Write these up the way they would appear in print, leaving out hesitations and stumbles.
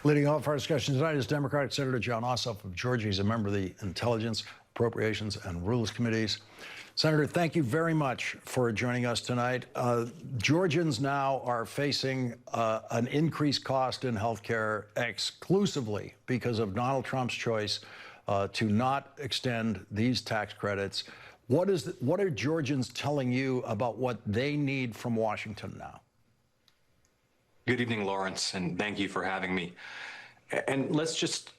Leading off our discussion tonight is Democratic Senator Jon Ossoff of Georgia. He's a member of the Intelligence, Appropriations, and Rules Committees. Senator, thank you very much for joining us tonight. Georgians now are facing an increased cost in health care exclusively because of Donald Trump's choice to not extend these tax credits. What are Georgians telling you about what they need from Washington now? Good evening, Lawrence, and thank you for having me. And let's just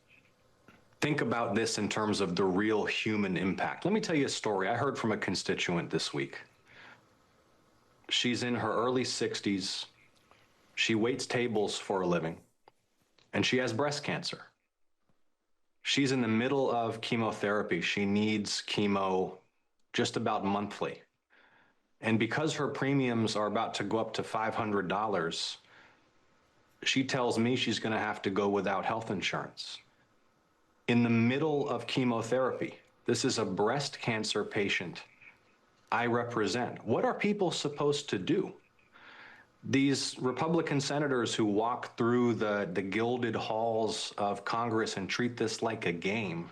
think about this in terms of the real human impact. Let me tell you a story. I heard from a constituent this week. She's in her early 60s. She waits tables for a living, and she has breast cancer. She's in the middle of chemotherapy. She needs chemo just about monthly. And because her premiums are about to go up to $500, she tells me she's going to have to go without health insurance. In the middle of chemotherapy, this is a breast cancer patient I represent. What are people supposed to do? These Republican senators who walk through the gilded halls of Congress and treat this like a game,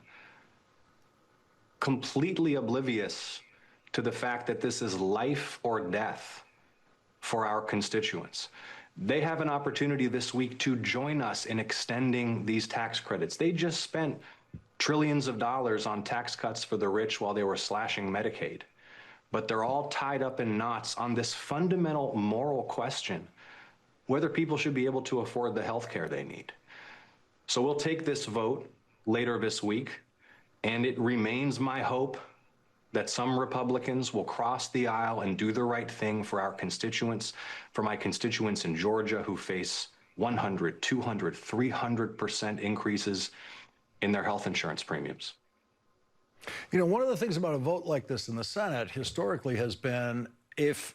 completely oblivious to the fact that this is life or death for our constituents. They have an opportunity this week to join us in extending these tax credits. They just spent trillions of dollars on tax cuts for the rich while they were slashing Medicaid. But they're all tied up in knots on this fundamental moral question, whether people should be able to afford the health care they need. So we'll take this vote later this week, and it remains my hope that some Republicans will cross the aisle and do the right thing for our constituents, for my constituents in Georgia who face 100, 200, 300% increases in their health insurance premiums. You know, one of the things about a vote like this in the Senate historically has been if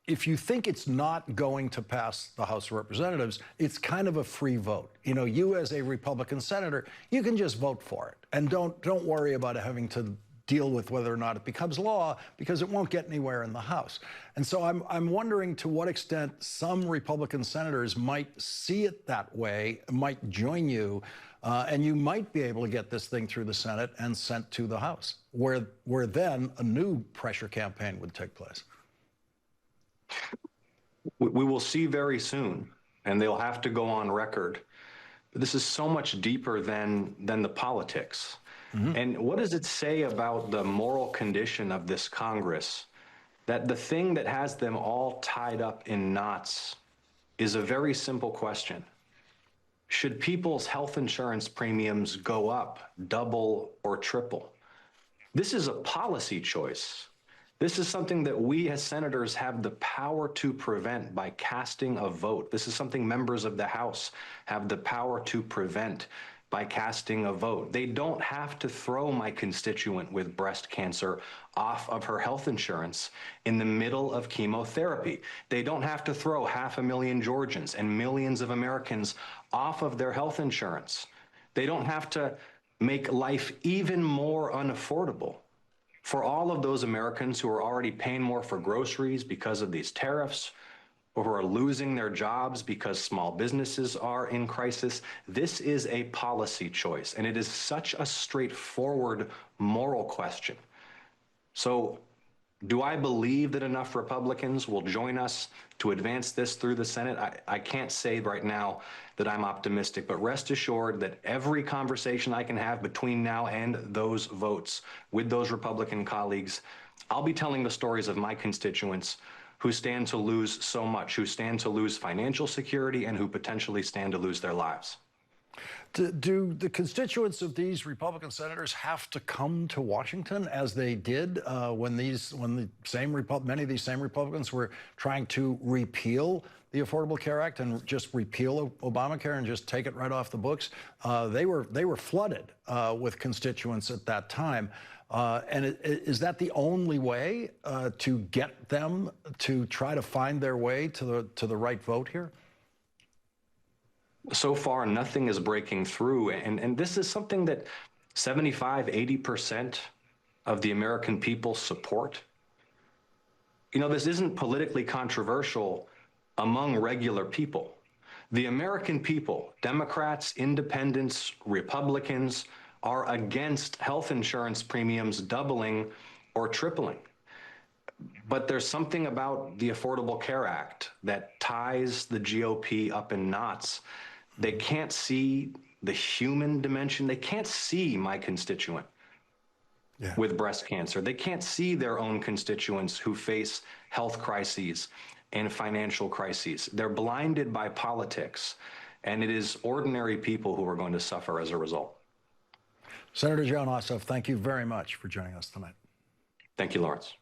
you think it's not going to pass the House of Representatives, it's kind of a free vote. You know, you as a Republican senator, you can just vote for it and don't worry about having to deal with whether or not it becomes law, because it won't get anywhere in the House. And so I'm wondering to what extent some Republican senators might see it that way, might join you, and you might be able to get this thing through the Senate and sent to the House, where then a new pressure campaign would take place. We will see very soon, and they'll have to go on record. But this is so much deeper than the politics. Mm-hmm. And what does it say about the moral condition of this Congress that the thing that has them all tied up in knots is a very simple question? Should people's health insurance premiums go up, double or triple? This is a policy choice. This is something that we as senators have the power to prevent by casting a vote. This is something members of the House have the power to prevent by casting a vote. They don't have to throw my constituent with breast cancer off of her health insurance in the middle of chemotherapy. They don't have to throw 500,000 Georgians and millions of Americans off of their health insurance. They don't have to make life even more unaffordable for all of those Americans who are already paying more for groceries because of these tariffs, or who are losing their jobs because small businesses are in crisis. This is a policy choice, and it is such a straightforward moral question. So do I believe that enough Republicans will join us to advance this through the Senate? I can't say right now that I'm optimistic, but rest assured that every conversation I can have between now and those votes with those Republican colleagues, I'll be telling the stories of my constituents who stand to lose so much, who stand to lose financial security, and who potentially stand to lose their lives. Do the constituents of these Republican senators have to come to Washington as they did when many of these same Republicans were trying to repeal the Affordable Care Act and just repeal Obamacare and just take it right off the books? They were flooded with constituents at that time. And is that the only way to get them to try to find their way to the right vote here? So far, nothing is breaking through. And this is something that 75, 80% of the American people support. You know, this isn't politically controversial among regular people. The American people, Democrats, independents, Republicans, are against health insurance premiums doubling or tripling. But there's something about the Affordable Care Act that ties the GOP up in knots. They can't see the human dimension. They can't see my constituent with breast cancer. They can't see their own constituents who face health crises and financial crises. They're blinded by politics, and it is ordinary people who are going to suffer as a result. Senator Jon Ossoff, thank you very much for joining us tonight. Thank you, Lawrence.